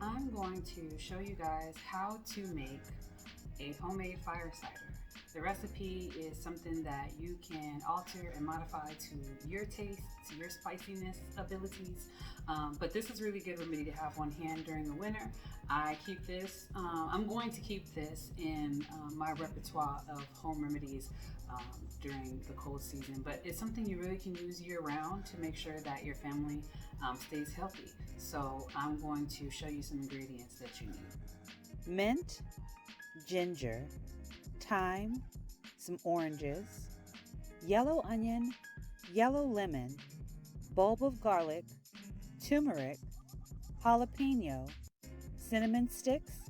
I'm going to show you guys how to make a homemade fire cider. The recipe is something that you can alter and modify to your taste, to your spiciness abilities, but this is really good remedy to have on hand during the winter. I keep this, I'm going to keep this in my repertoire of home remedies during the cold season, but it's something you really can use year round to make sure that your family stays healthy. So I'm going to show you some ingredients that you need. Mint, ginger, thyme, some oranges, yellow onion, yellow lemon, bulb of garlic, turmeric, jalapeno, cinnamon sticks,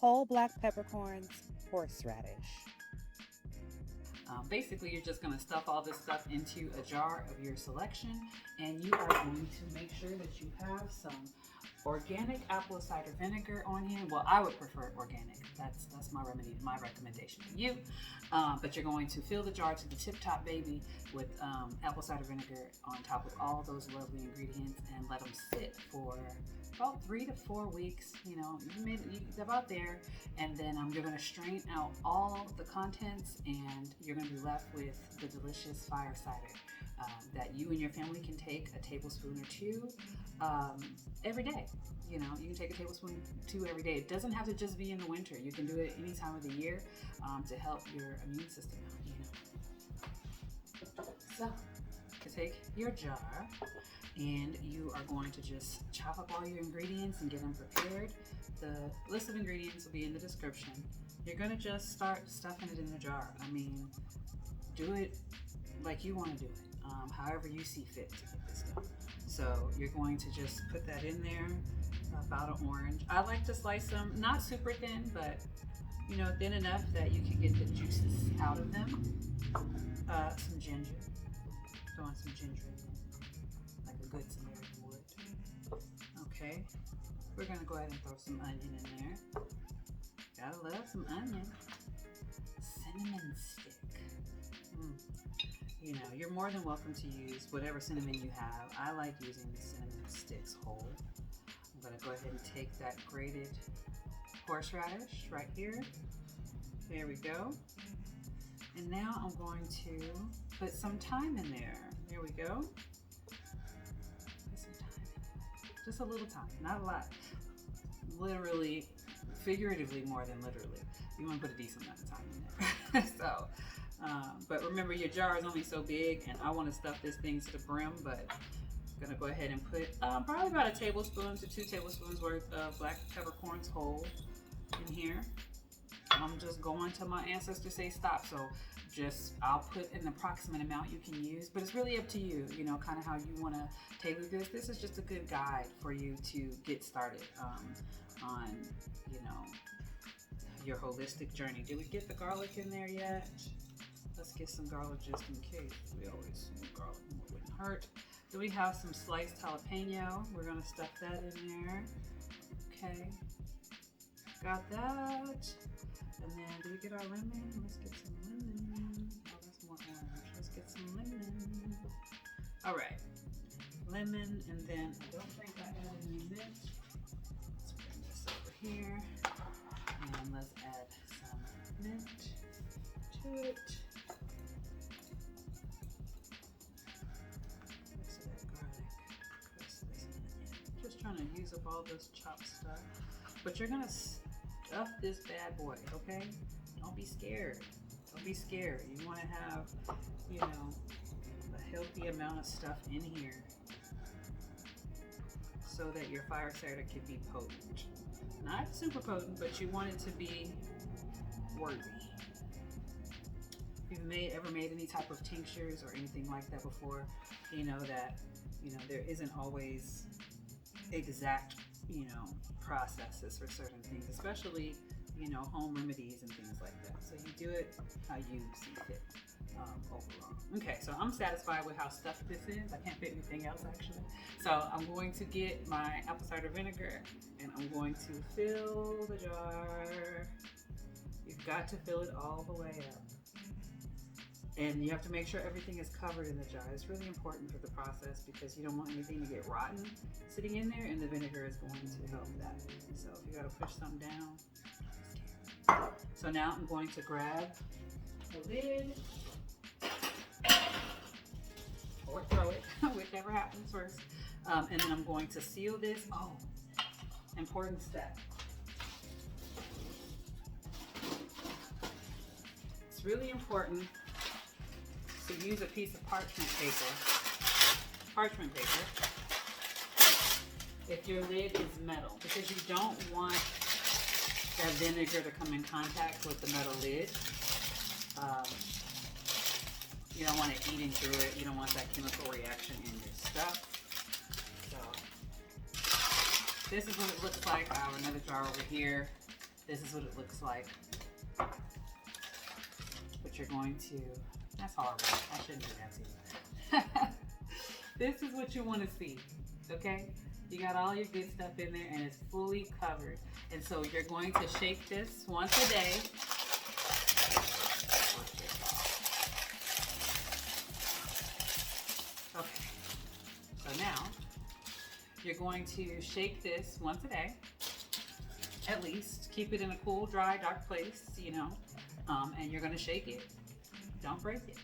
whole black peppercorns, horseradish. Basically, you're just going to stuff all this stuff into a jar of your selection, and you are going to make sure that you have some organic apple cider vinegar on hand. Well, I would prefer organic. That's my remedy, my recommendation to you. But you're going to fill the jar to the tip top, baby, with apple cider vinegar on top of all those lovely ingredients, and let them sit for about 3 to 4 weeks. You know, you're about there, and then you're going to strain out all the contents, and you're going to be left with the delicious fire cider that you and your family can take a tablespoon or two every day. You know, you can take a tablespoon or two every day. It doesn't have to just be in the winter. You can do it any time of the year to help your immune system out, you know. So, to take your jar, and you are going to just chop up all your ingredients and get them prepared. The list of ingredients will be in the description. You're going to just start stuffing it in the jar. I mean, do it like you want to do it. However you see fit to get this done. So you're going to just put that in there, about an orange. I like to slice them, not super thin, but you know, thin enough that you can get the juices out of them. Some ginger, throwing some ginger in there, like a good Samaritan would. Okay, we're gonna go ahead and throw some onion in there. Gotta love some onion. Cinnamon stick. You know, you're more than welcome to use whatever cinnamon you have. I like using the cinnamon sticks whole. I'm gonna go ahead and take that grated horseradish right here. There we go. And now I'm going to put some thyme in there. There we go. Put some thyme in there. Just a little thyme, not a lot. Literally, figuratively more than literally. You want to put a decent amount of thyme in there. So. But remember, your jar is only so big, and I want to stuff this thing to the brim, but I'm going to go ahead and put probably about 1 tablespoon to 2 tablespoons worth of black peppercorns whole in here. I'm just going till my ancestors say stop, so I'll put an approximate amount you can use, but it's really up to you, you know, kind of how you want to tailor this. This is just a good guide for you to get started on, you know, your holistic journey. Did we get the garlic in there yet? Let's get some garlic just in case. We always need garlic, it wouldn't hurt. Then we have some sliced jalapeno. We're gonna stuff that in there. Okay, got that. And then, do we get our lemon? Let's get some lemon. Oh, that's more orange. Let's get some lemon. All right, lemon, and then I don't think I added any mint. Let's bring this over here, and let's add some mint to it. Just trying to use up all this chopped stuff, but you're gonna stuff this bad boy, okay? Don't be scared. Don't be scared. You want to have, you know, a healthy amount of stuff in here so that your fire cider can be potent. Not super potent, but you want it to be worthy. If you've ever made any type of tinctures or anything like that before, you know that, you know, there isn't always exact, you know, processes for certain things, especially, you know, home remedies and things like that. So you do it how you see fit overall. Okay, so I'm satisfied with how stuffed this is. I can't fit anything else actually. So I'm going to get my apple cider vinegar and I'm going to fill the jar. You've got to fill it all the way up. And you have to make sure everything is covered in the jar. It's really important for the process because you don't want anything to get rotten sitting in there, and the vinegar is going to help that. So if you gotta push something down. So now I'm going to grab the lid or throw it, whichever happens first. And then I'm going to seal this. Oh, important step. It's really important to use a piece of parchment paper. Parchment paper. If your lid is metal, because you don't want that vinegar to come in contact with the metal lid. You don't want it eating through it. You don't want that chemical reaction in your stuff. So this is what it looks like. I have another jar over here. This is what it looks like. But you're going to, that's horrible. I shouldn't do that to you. This is what you want to see, okay? You got all your good stuff in there and it's fully covered. And so you're going to shake this once a day. Okay, so now you're going to shake this once a day, at least. Keep it in a cool, dry, dark place, you know, and you're going to shake it. Don't break it.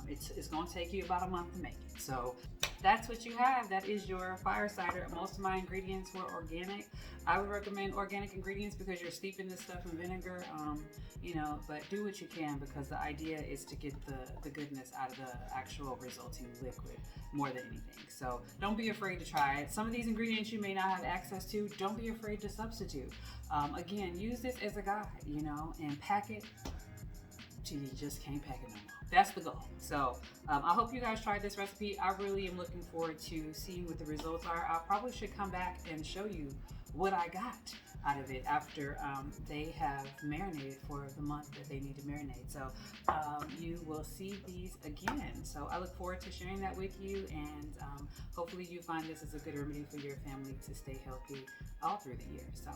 It's going to take you about a month to make it. So that's what you have. That is your fire cider. Most of my ingredients were organic. I would recommend organic ingredients because you're steeping this stuff in vinegar, you know, but do what you can because the idea is to get the goodness out of the actual resulting liquid more than anything. So don't be afraid to try it. Some of these ingredients you may not have access to. Don't be afraid to substitute. Again, use this as a guide, you know, and pack it till you just can't pack it no more. That's the goal. So I hope you guys tried this recipe. I really am looking forward to seeing what the results are. I probably should come back and show you what I got out of it after they have marinated for the month that they need to marinate. So you will see these again. So I look forward to sharing that with you, and hopefully you find this is a good remedy for your family to stay healthy all through the year. So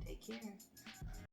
take care.